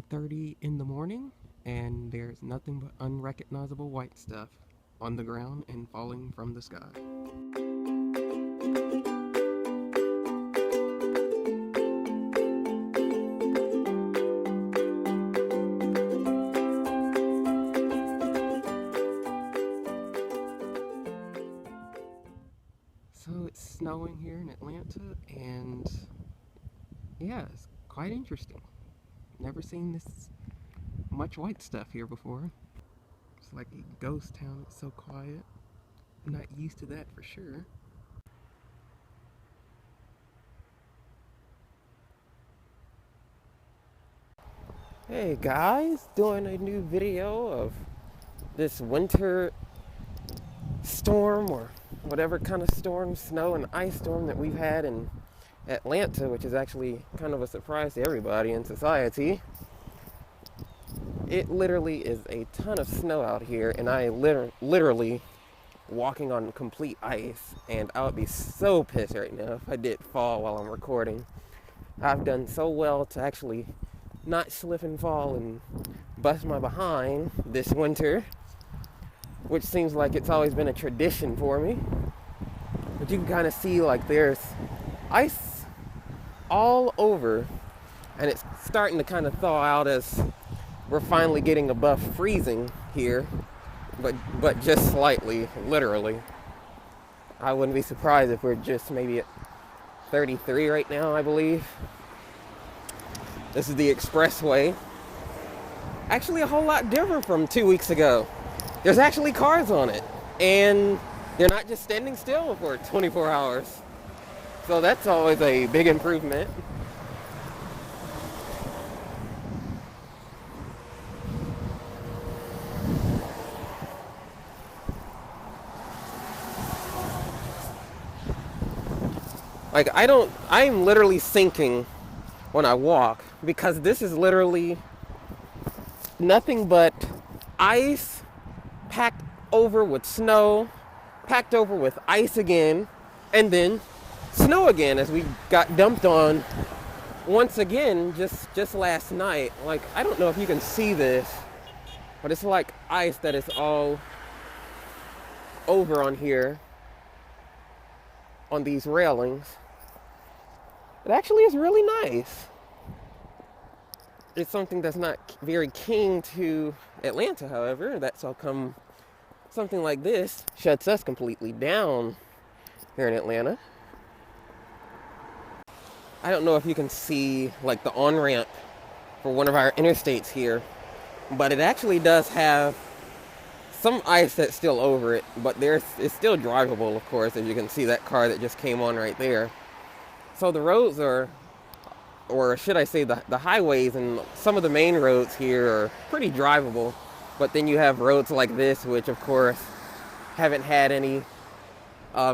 3:30 in the morning, and there's nothing but unrecognizable white stuff on the ground and falling from the sky. So it's snowing here in Atlanta, and yeah, it's quite interesting. Never seen this much white stuff here before. It's like a ghost town. It's so quiet. I'm not used to that for sure. Hey guys, doing a new video of this winter storm, or whatever kind of storm, snow and ice storm that we've had in Atlanta, which is actually kind of a surprise to everybody in society. It literally is a ton of snow out here, and I literally walking on complete ice, and I would be so pissed right now if I did fall while I'm recording. I've done so well to actually not slip and fall and bust my behind this winter, which seems like it's always been a tradition for me. But you can kind of see like there's ice all over, and it's starting to kind of thaw out as we're finally getting above freezing here, but just slightly, literally. I wouldn't be surprised if we're just maybe at 33 right now, I believe. This is the expressway. Actually a whole lot different from 2 weeks ago. There's actually cars on it, and they're not just standing still for 24 hours. So that's always a big improvement. Like, I'm literally sinking when I walk, because this is literally nothing but ice packed over with snow, packed over with ice again, and then snow again as we got dumped on once again just last night. Like, I don't know if you can see this, but it's like ice that is all over on here on these railings. It actually is really nice. It's something that's not very keen to Atlanta, however. That's how come something like this shuts us completely down here in Atlanta. I don't know if you can see like the on-ramp for one of our interstates here, but it actually does have some ice that's still over it, but it's still drivable, of course, as you can see that car that just came on right there. So the roads are, or should I say the highways and some of the main roads here are pretty drivable, but then you have roads like this, which of course haven't had any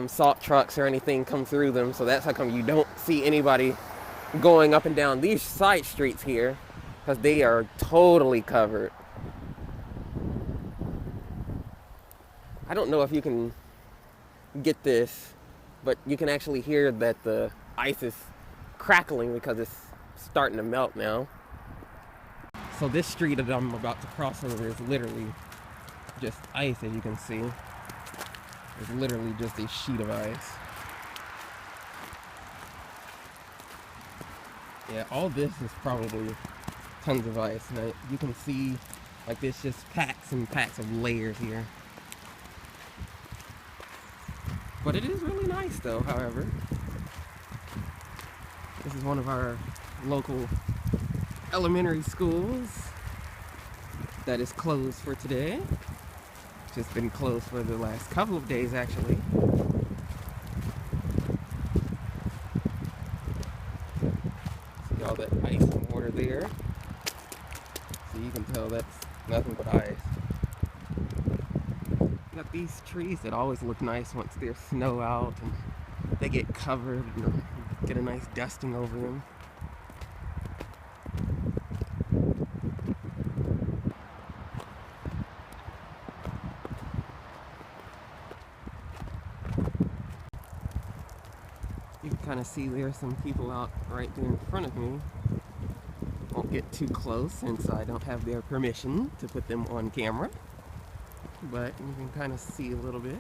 salt trucks or anything come through them, so that's how come you don't see anybody going up and down these side streets here, because they are totally covered. I don't know if you can get this, but you can actually hear that the ice is crackling because it's starting to melt now. So this street that I'm about to cross over is literally just ice, as you can see. It's literally just a sheet of ice. Yeah, all this is probably tons of ice. Now you can see like there's just packs and packs of layers here. But it is really nice though, however. This is one of our local elementary schools that is closed for today. It's just been closed for the last couple of days, actually. See all that ice and water there. So you can tell that's nothing but ice. Got these trees that always look nice once there's snow out and they get covered, get a nice dusting over them. You can kind of see there's some people out right there in front of me. Won't get too close since I don't have their permission to put them on camera. But you can kind of see a little bit.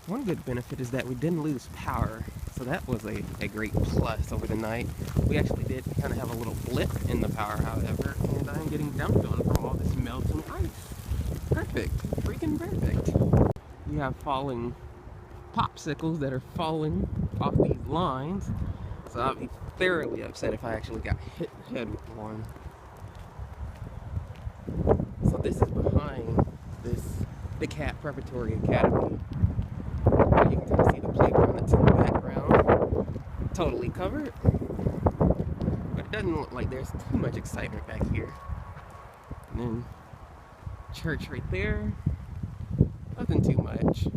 One good benefit is that we didn't lose power, so that was a great plus over the night. We actually did kind of have a little blip in the power, however, and I'm getting dumped on from all this melting ice. Perfect. Freaking perfect. You have falling popsicles that are falling off these lines, so I'll be thoroughly upset if I actually got hit head with one. So this is behind the Cat Preparatory Academy. You can kind of see the playground that's in the background, totally covered, but it doesn't look like there's too much excitement back here. And then church right there, nothing too much.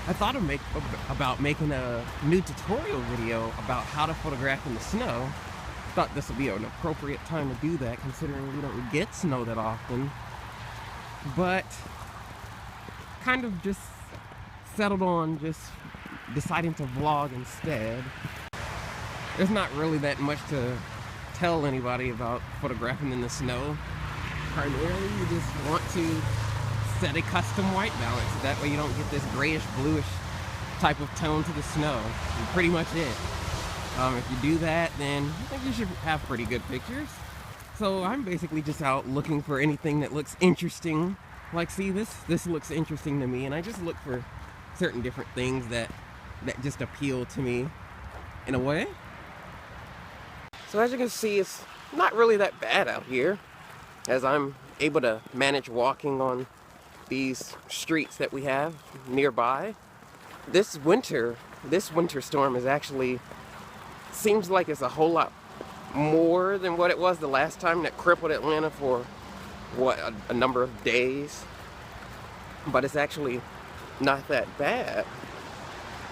I thought about making a new tutorial video about how to photograph in the snow. Thought this would be an appropriate time to do that, considering we don't get snow that often. But kind of just settled on just deciding to vlog instead. There's not really that much to tell anybody about photographing in the snow. Primarily, you just want to set a custom white balance, so that way you don't get this grayish bluish type of tone to the snow. That's pretty much it. If you do that, then I think you should have pretty good pictures. So I'm basically just out looking for anything that looks interesting. Like, see, this looks interesting to me, and I just look for certain different things that just appeal to me in a way. So as you can see, it's not really that bad out here, as I'm able to manage walking on these streets that we have nearby. This winter storm is actually seems like it's a whole lot more than what it was the last time that crippled Atlanta for a number of days. But it's actually not that bad.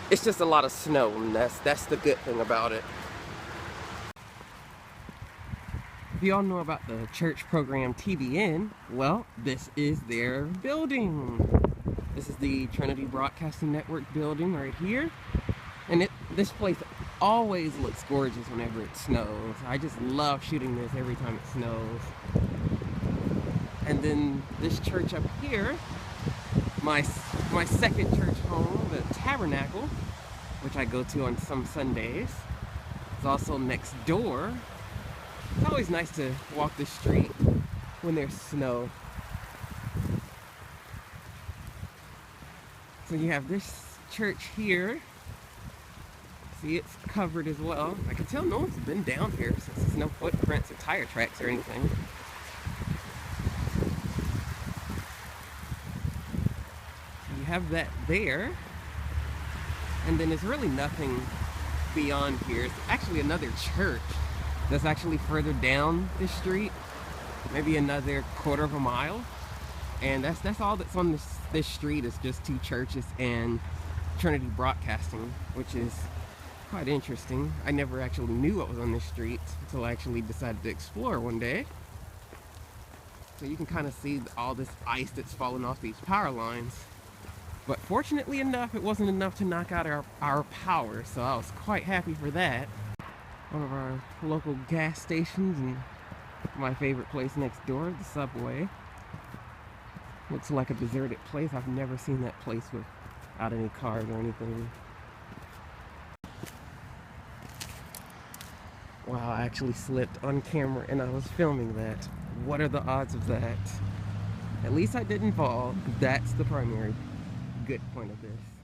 It's just a lot of snow, and that's the good thing about it. If you all know about the church program TBN, well, this is their building. This is the Trinity Broadcasting Network building right here. And this place always looks gorgeous whenever it snows. I just love shooting this every time it snows. And then this church up here, my second church home, the Tabernacle, which I go to on some Sundays, is also next door. It's always nice to walk the street when there's snow. So you have this church here. See, it's covered as well. I can tell no one's been down here since there's no footprints or tire tracks or anything. You have that there. And then there's really nothing beyond here. It's actually another church that's actually further down this street, maybe another quarter of a mile, and that's all that's on this street is just two churches and Trinity Broadcasting, which is quite interesting. I never actually knew what was on this street until I actually decided to explore one day. So you can kind of see all this ice that's falling off these power lines, but fortunately enough, it wasn't enough to knock out our power, so I was quite happy for that. One of our local gas stations and my favorite place next door, the Subway. Looks like a deserted place. I've never seen that place without any cars or anything. Wow, I actually slipped on camera and I was filming that. What are the odds of that? At least I didn't fall. That's the primary good point of this.